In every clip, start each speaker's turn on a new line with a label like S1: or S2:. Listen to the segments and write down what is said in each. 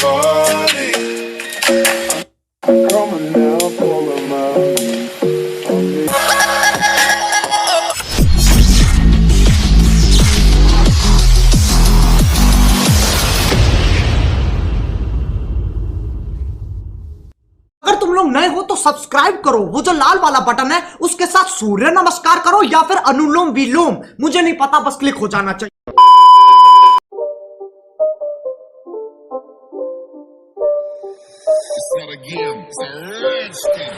S1: party. Come on now, pull 'em out.
S2: अगर तुम लोग नए हो तो सब्सक्राइब करो, वो जो लाल वाला बटन है उसके साथ सूर्य नमस्कार करो या फिर अनुलोम विलोम, मुझे नहीं पता, बस क्लिक हो जाना चाहिए।
S1: It's not a game, it's a rich thing.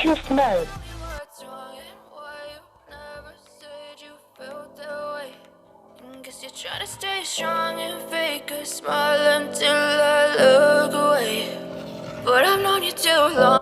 S3: Bluetooth mode.
S4: What's wrong and why you never said you felt that way? Guess you're trying to stay strong and fake a smile until I look away. But I've known you too long.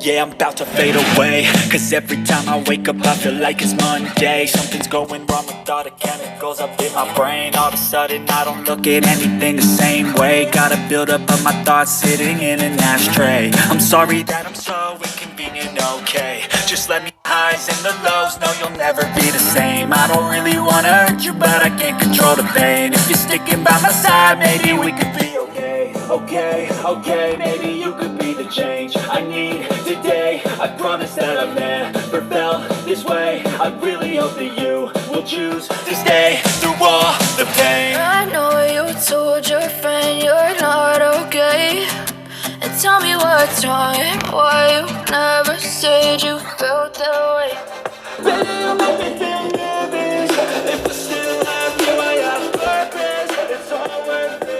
S5: Yeah, I'm about to fade away, cause every time I wake up I feel like it's Monday. Something's going wrong with all the chemicals up in my brain. All of a sudden I don't look at anything the same way. Gotta build up of my thoughts sitting in an ashtray. I'm sorry that I'm so inconvenient, okay. Just let me highs and the lows, no you'll never be the same. I don't really wanna hurt you but I can't control the pain. If you're sticking by my side maybe we could be okay. Okay, maybe you could be the change I need today. I promise that I've never felt this way. I really hope that you will choose to stay through all the pain.
S4: I know you told your friend you're not okay, and tell me what's wrong and why you never said you felt that way.
S5: Baby, I'm everything there is. If I still have you, I have purpose. It's all worth it.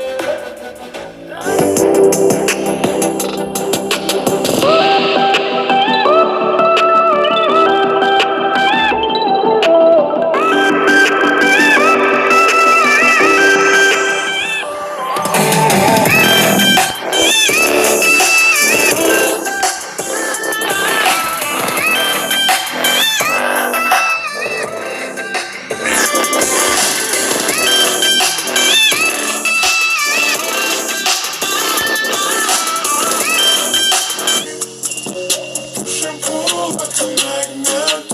S1: Push and pull like a magnet.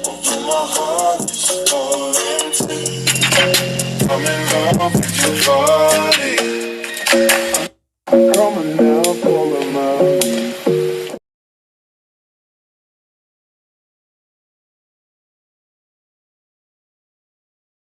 S1: Although my heart is falling. I'm in love with your body.